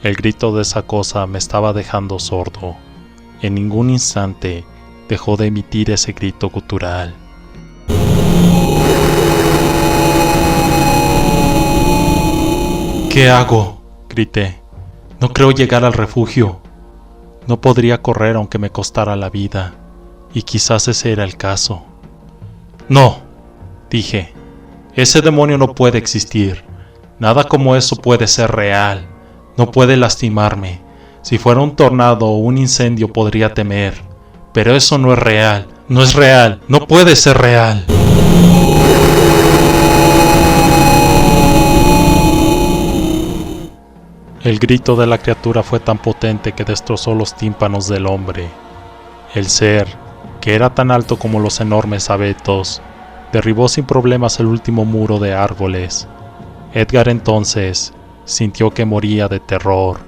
El grito de esa cosa me estaba dejando sordo. En ningún instante dejó de emitir ese grito gutural. ¿Qué hago?, grité. No creo llegar al refugio. No podría correr aunque me costara la vida, y quizás ese era el caso. No, dije. Ese demonio no puede existir. Nada como eso puede ser real. No puede lastimarme. Si fuera un tornado o un incendio podría temer. Pero eso no es real. No es real. No puede ser real. El grito de la criatura fue tan potente que destrozó los tímpanos del hombre. El ser, que era tan alto como los enormes abetos, derribó sin problemas el último muro de árboles. Edgar entonces sintió que moría de terror,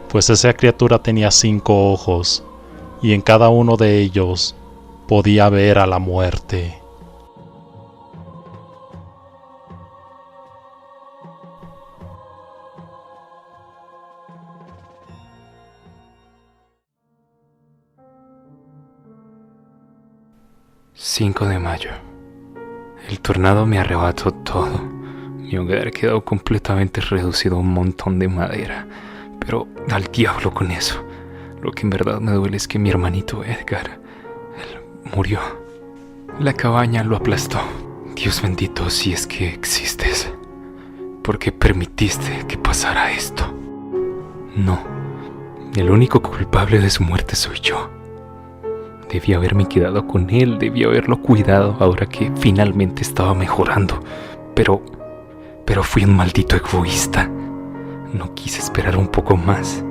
pues esa criatura tenía 5 ojos, y en cada uno de ellos podía ver a la muerte. «5 de mayo. El tornado me arrebató todo. Mi hogar quedó completamente reducido a un montón de madera. Pero al diablo con eso. Lo que en verdad me duele es que mi hermanito Edgar, él murió. La cabaña lo aplastó. Dios bendito, si es que existes. ¿Por qué permitiste que pasara esto? No, el único culpable de su muerte soy yo. Debí haberme quedado con él, debí haberlo cuidado ahora que finalmente estaba mejorando. Pero fui un maldito egoísta. No quise esperar un poco más.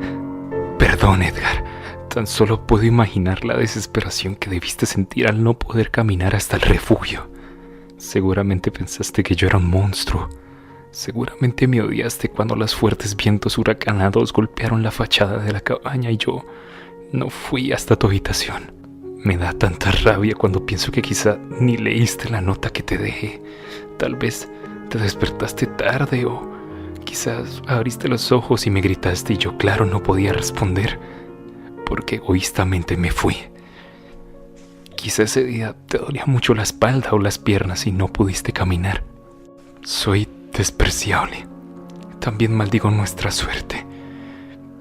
Perdón, Edgar. Tan solo puedo imaginar la desesperación que debiste sentir al no poder caminar hasta el refugio. Seguramente pensaste que yo era un monstruo. Seguramente me odiaste cuando los fuertes vientos huracanados golpearon la fachada de la cabaña y yo no fui hasta tu habitación. Me da tanta rabia cuando pienso que quizá ni leíste la nota que te dejé. Tal vez te despertaste tarde o quizás abriste los ojos y me gritaste y yo, claro, no podía responder porque egoístamente me fui. Quizá ese día te dolía mucho la espalda o las piernas y no pudiste caminar. Soy despreciable. También maldigo nuestra suerte,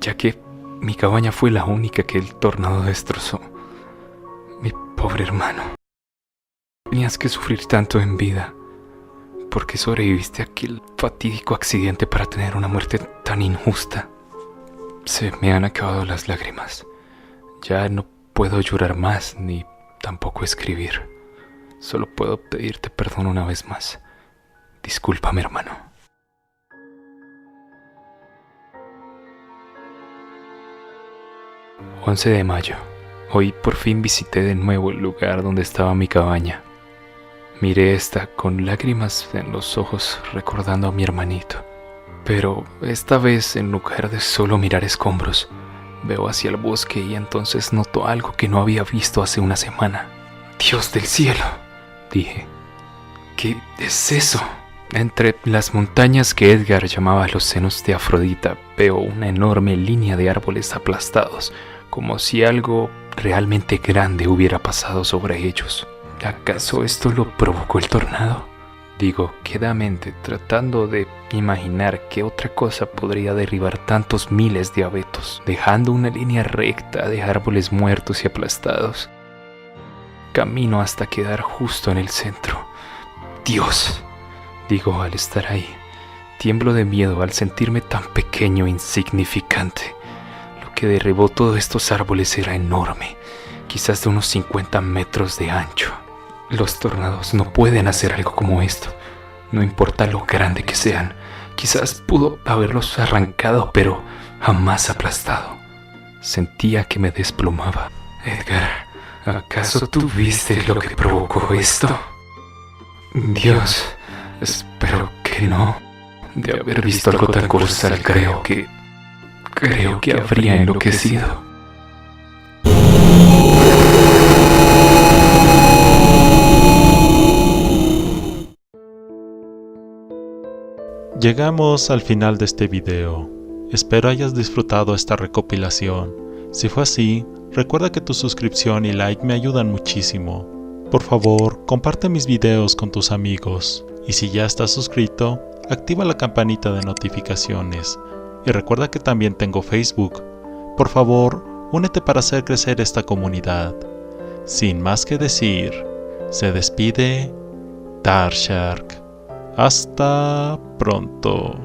ya que mi cabaña fue la única que el tornado destrozó. Mi pobre hermano. Tenías que sufrir tanto en vida. ¿Por qué sobreviviste a aquel fatídico accidente para tener una muerte tan injusta? Se me han acabado las lágrimas. Ya no puedo llorar más ni tampoco escribir. Solo puedo pedirte perdón una vez más. Discúlpame, hermano. «11 de mayo. Hoy por fin visité de nuevo el lugar donde estaba mi cabaña. Miré esta con lágrimas en los ojos recordando a mi hermanito. Pero esta vez, en lugar de solo mirar escombros, veo hacia el bosque y entonces noto algo que no había visto hace una semana. «Dios del cielo», dije. «¿Qué es eso?» Entre las montañas que Edgar llamaba los senos de Afrodita, veo una enorme línea de árboles aplastados, como si algo realmente grande hubiera pasado sobre ellos. ¿Acaso esto lo provocó el tornado? Digo quedamente, tratando de imaginar qué otra cosa podría derribar tantos miles de abetos, dejando una línea recta de árboles muertos y aplastados. Camino hasta quedar justo en el centro. ¡Dios!, digo al estar ahí. Tiemblo de miedo al sentirme tan pequeño e insignificante. Lo que derribó todos estos árboles era enorme, quizás de unos 50 metros de ancho. Los tornados no pueden hacer algo como esto, no importa lo grande que sean. Quizás pudo haberlos arrancado, pero jamás aplastado. Sentía que me desplomaba. Edgar, ¿acaso tú viste lo que provocó esto? Dios, espero que no. De haber visto algo tan colosal, creo que habría enloquecido. Llegamos al final de este video. Espero hayas disfrutado esta recopilación. Si fue así, recuerda que tu suscripción y like me ayudan muchísimo. Por favor, comparte mis videos con tus amigos. Y si ya estás suscrito, activa la campanita de notificaciones. Y recuerda que también tengo Facebook. Por favor, únete para hacer crecer esta comunidad. Sin más que decir, se despide Darshark. Hasta pronto.